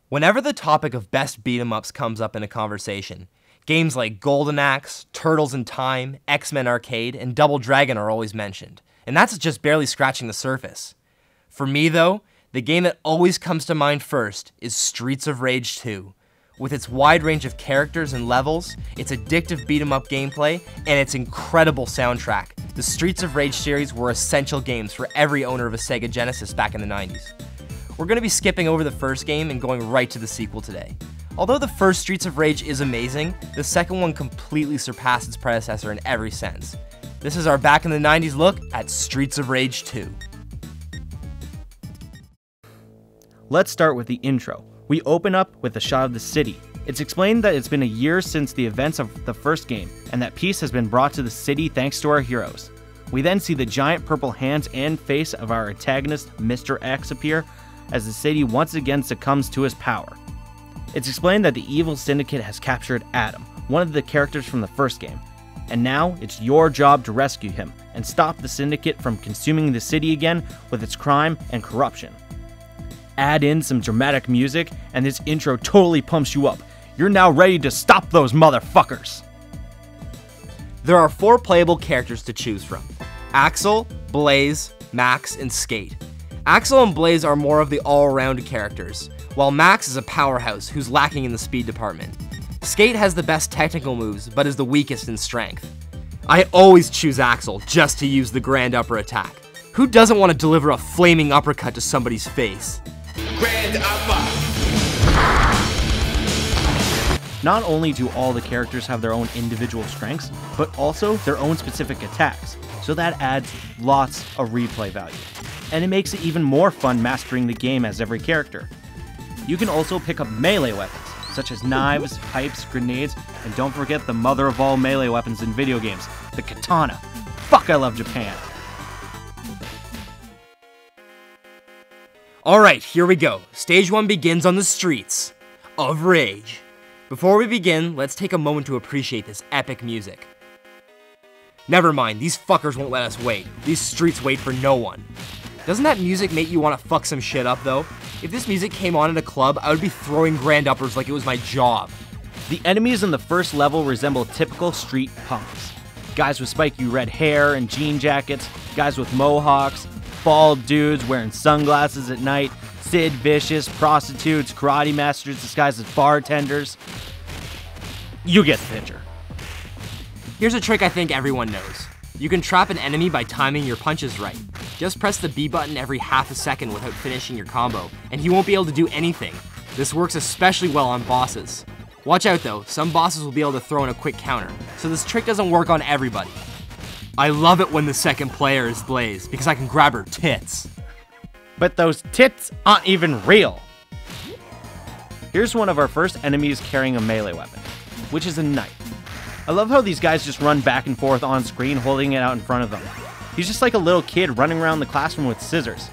Whenever the topic of best beat-em-ups comes up in a conversation, games like Golden Axe, Turtles in Time, X-Men Arcade, and Double Dragon are always mentioned, and that's just barely scratching the surface. For me though, the game that always comes to mind first is Streets of Rage 2. With its wide range of characters and levels, its addictive beat-em-up gameplay, and its incredible soundtrack, the Streets of Rage series were essential games for every owner of a SEGA Genesis back in the 90s. We're going to be skipping over the first game and going right to the sequel today. Although the first Streets of Rage is amazing, the second one completely surpassed its predecessor in every sense. This is our back in the 90s look at Streets of Rage 2. Let's start with the intro. We open up with a shot of the city. It's explained that it's been a year since the events of the first game, and that peace has been brought to the city thanks to our heroes. We then see the giant purple hands and face of our antagonist, Mr. X, appear as the city once again succumbs to his power. It's explained that the evil syndicate has captured Adam, one of the characters from the first game, and now it's your job to rescue him and stop the syndicate from consuming the city again with its crime and corruption. Add in some dramatic music, and this intro totally pumps you up. You're now ready to stop those motherfuckers! There are 4 playable characters to choose from: Axel, Blaze, Max, and Skate. Axel and Blaze are more of the all-around characters, while Max is a powerhouse who's lacking in the speed department. Skate has the best technical moves, but is the weakest in strength. I always choose Axel just to use the grand upper attack. Who doesn't want to deliver a flaming uppercut to somebody's face? Grand upper! Not only do all the characters have their own individual strengths, but also their own specific attacks, so that adds lots of replay value. And it makes it even more fun mastering the game as every character. You can also pick up melee weapons, such as knives, pipes, grenades, and don't forget the mother of all melee weapons in video games, the katana. Fuck, I love Japan. Alright, here we go. Stage 1 begins on the Streets of Rage. Before we begin, let's take a moment to appreciate this epic music. Never mind, these fuckers won't let us wait. These streets wait for no one. Doesn't that music make you want to fuck some shit up though? If this music came on in a club, I would be throwing grand uppers like it was my job. The enemies in the first level resemble typical street punks. Guys with spiky red hair and jean jackets, guys with mohawks, bald dudes wearing sunglasses at night, Sid Vicious, prostitutes, karate masters disguised as bartenders. You get the picture. Here's a trick I think everyone knows. You can trap an enemy by timing your punches right. Just press the B button every half a second without finishing your combo, and he won't be able to do anything. This works especially well on bosses. Watch out though, some bosses will be able to throw in a quick counter, so this trick doesn't work on everybody. I love it when the second player is Blaze, because I can grab her tits. But those tits aren't even real. Here's one of our first enemies carrying a melee weapon, which is a knife. I love how these guys just run back and forth on screen holding it out in front of them. He's just like a little kid running around the classroom with scissors.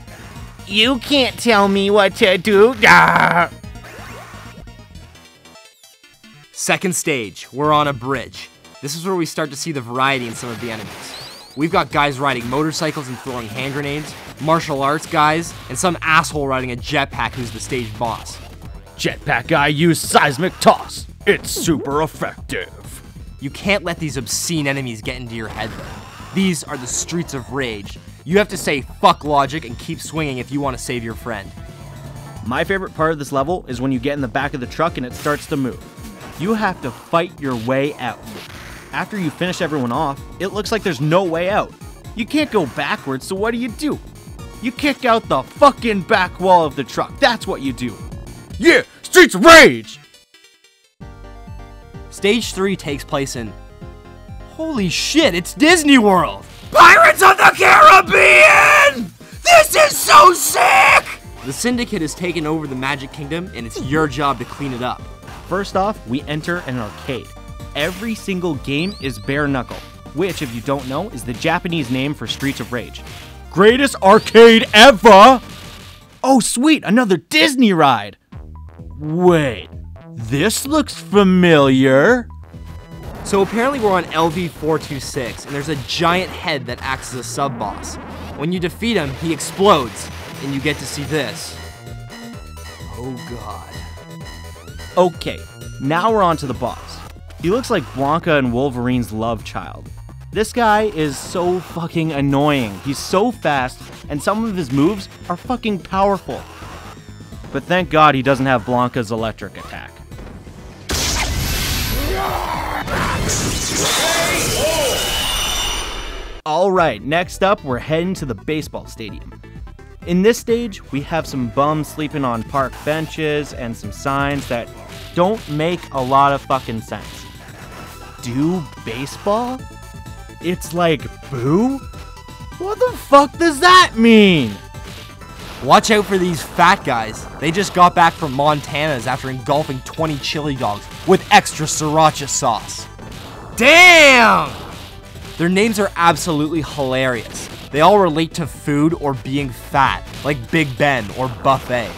You can't tell me what to do. Ah! Second stage, we're on a bridge. This is where we start to see the variety in some of the enemies. We've got guys riding motorcycles and throwing hand grenades, martial arts guys, and some asshole riding a jetpack who's the stage boss. Jetpack guy used seismic toss. It's super effective. You can't let these obscene enemies get into your head though. These are the Streets of Rage. You have to say fuck logic and keep swinging if you want to save your friend. My favorite part of this level is when you get in the back of the truck and it starts to move. You have to fight your way out. After you finish everyone off, it looks like there's no way out. You can't go backwards, so what do? You kick out the fucking back wall of the truck. That's what you do. Yeah, Streets of Rage! Stage 3 takes place in... Holy shit, it's Disney World! Pirates of the Caribbean! This is so sick! The Syndicate has taken over the Magic Kingdom, and it's your job to clean it up. First off, we enter an arcade. Every single game is bare knuckle, which, if you don't know, is the Japanese name for Streets of Rage. Greatest arcade ever! Oh sweet, another Disney ride! Wait, this looks familiar. So apparently we're on LV-426, and there's a giant head that acts as a sub-boss. When you defeat him, he explodes, and you get to see this. Oh god. Okay, now we're on to the boss. He looks like Blanca and Wolverine's love child. This guy is so fucking annoying. He's so fast, and some of his moves are fucking powerful. But thank God he doesn't have Blanca's electric attack. Alright, next up we're heading to the baseball stadium. In this stage, we have some bums sleeping on park benches and some signs that don't make a lot of fucking sense. Do baseball? It's like boo? What the fuck does that mean? Watch out for these fat guys. They just got back from Montana's after engulfing 20 chili dogs with extra sriracha sauce. Damn! Their names are absolutely hilarious. They all relate to food or being fat, like Big Ben or Buffet.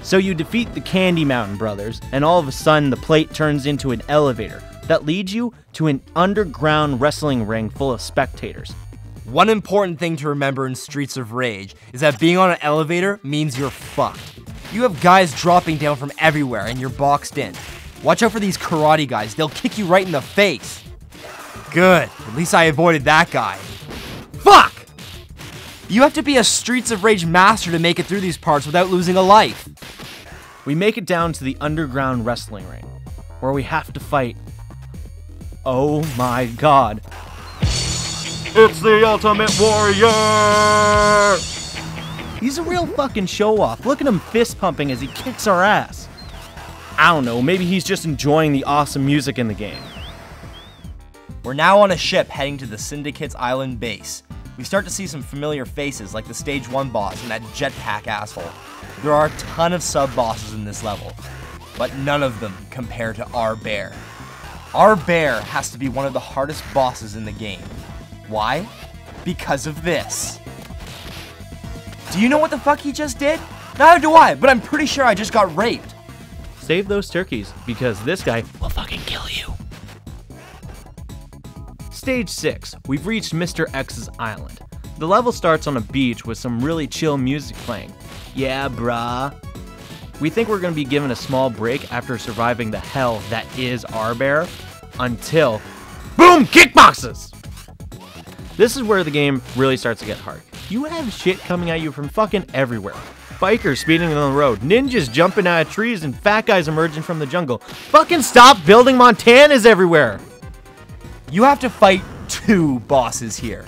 So you defeat the Candy Mountain brothers, and all of a sudden the plate turns into an elevator that leads you to an underground wrestling ring full of spectators. One important thing to remember in Streets of Rage is that being on an elevator means you're fucked. You have guys dropping down from everywhere and you're boxed in. Watch out for these karate guys, they'll kick you right in the face. Good, at least I avoided that guy. Fuck! You have to be a Streets of Rage master to make it through these parts without losing a life. We make it down to the underground wrestling ring, where we have to fight. Oh my god. It's the Ultimate Warrior! He's a real fucking show-off. Look at him fist pumping as he kicks our ass. I don't know, maybe he's just enjoying the awesome music in the game. We're now on a ship heading to the Syndicate's island base. We start to see some familiar faces like the Stage 1 boss and that jetpack asshole. There are a ton of sub-bosses in this level, but none of them compare to our bear. Our bear has to be one of the hardest bosses in the game. Why? Because of this. Do you know what the fuck he just did? Neither do I, but I'm pretty sure I just got raped. Save those turkeys, because this guy will fucking kill you. Stage 6, we've reached Mr. X's island. The level starts on a beach with some really chill music playing. Yeah, brah. We think we're gonna be given a small break after surviving the hell that is our bear, until BOOM! Kickboxes! This is where the game really starts to get hard. You have shit coming at you from fucking everywhere. Bikers speeding on the road, ninjas jumping out of trees, and fat guys emerging from the jungle. Fucking stop building Montanas everywhere! You have to fight 2 bosses here.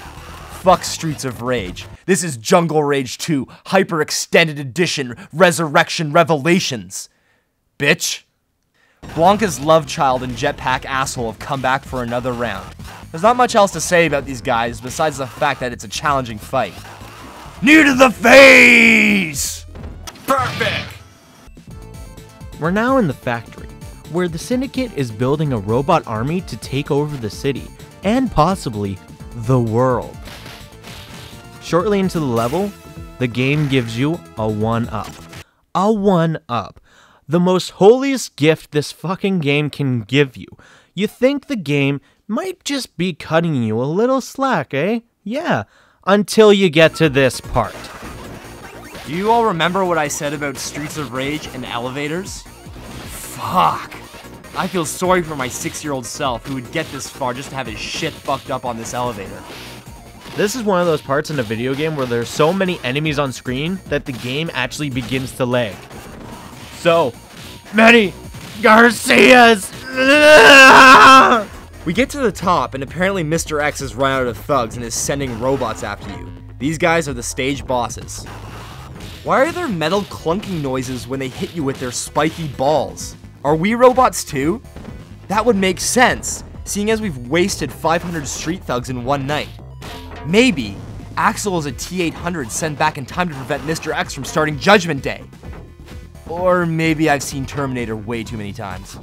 Fuck Streets of Rage. This is Jungle Rage 2, Hyper Extended Edition, Resurrection Revelations. Bitch. Blanca's love child and jetpack asshole have come back for another round. There's not much else to say about these guys besides the fact that it's a challenging fight. Knee to the face! Perfect! We're now in the factory, where the Syndicate is building a robot army to take over the city, and possibly the world. Shortly into the level, the game gives you a 1-up. A 1-up. The most holiest gift this fucking game can give you. You think the game might just be cutting you a little slack, eh? Yeah, until you get to this part. Do you all remember what I said about Streets of Rage and elevators? Fuck. I feel sorry for my 6-year-old self who would get this far just to have his shit fucked up on this elevator. This is one of those parts in a video game where there's so many enemies on screen that the game actually begins to lag. So many Garcias! We get to the top and apparently Mr. X has run out of thugs and is sending robots after you. These guys are the stage bosses. Why are there metal clunking noises when they hit you with their spiky balls? Are we robots too? That would make sense, seeing as we've wasted 500 street thugs in one night. Maybe Axel is a T-800 sent back in time to prevent Mr. X from starting Judgment Day. Or maybe I've seen Terminator way too many times.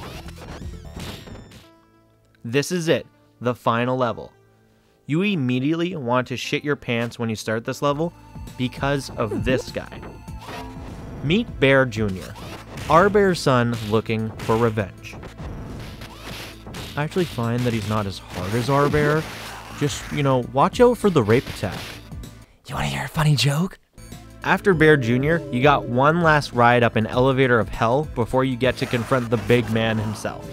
This is it, the final level. You immediately want to shit your pants when you start this level because of this guy. Meet Bear Jr., our bear's son looking for revenge. I actually find that he's not as hard as our bear. Just, watch out for the rape attack. You wanna hear a funny joke? After Bear Jr., you got one last ride up an elevator of hell before you get to confront the big man himself.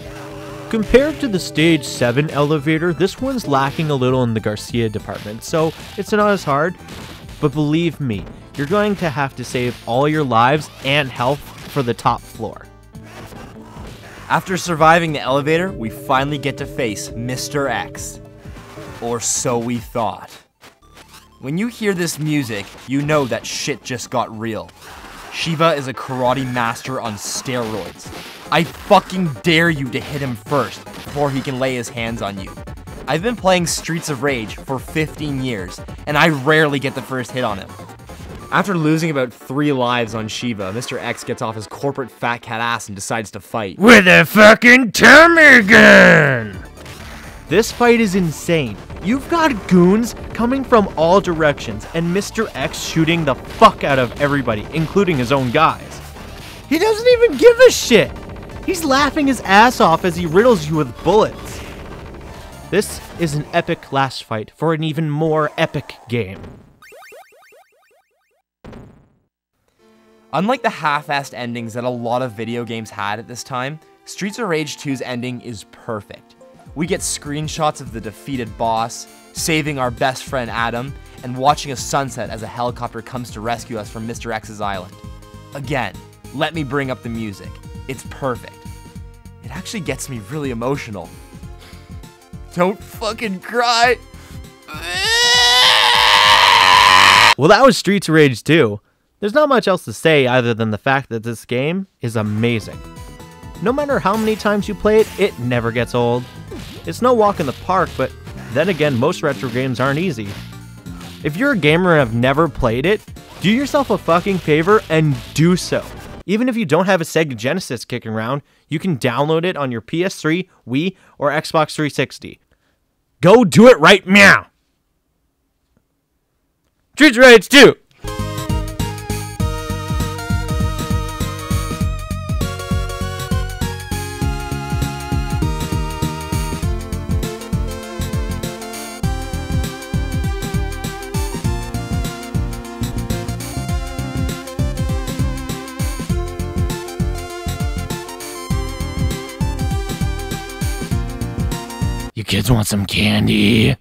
Compared to the Stage 7 elevator, this one's lacking a little in the Garcia department, so it's not as hard. But believe me, you're going to have to save all your lives and health for the top floor. After surviving the elevator, we finally get to face Mr. X. Or so we thought. When you hear this music, you know that shit just got real. Shiva is a karate master on steroids. I fucking dare you to hit him first before he can lay his hands on you. I've been playing Streets of Rage for 15 years, and I rarely get the first hit on him. After losing about 3 lives on Shiva, Mr. X gets off his corporate fat cat ass and decides to fight. With a fucking Tommy gun! This fight is insane. You've got goons coming from all directions, and Mr. X shooting the fuck out of everybody, including his own guys. He doesn't even give a shit! He's laughing his ass off as he riddles you with bullets. This is an epic last fight for an even more epic game. Unlike the half-assed endings that a lot of video games had at this time, Streets of Rage 2's ending is perfect. We get screenshots of the defeated boss, saving our best friend Adam, and watching a sunset as a helicopter comes to rescue us from Mr. X's island. Again, let me bring up the music. It's perfect. It actually gets me really emotional. Don't fucking cry. Well, that was Streets of Rage 2. There's not much else to say other than the fact that this game is amazing. No matter how many times you play it, it never gets old. It's no walk in the park, but then again, most retro games aren't easy. If you're a gamer and have never played it, do yourself a fucking favor and do so. Even if you don't have a Sega Genesis kicking around, you can download it on your PS3, Wii, or Xbox 360. Go do it right meow! Streets of Rage 2! You kids want some candy?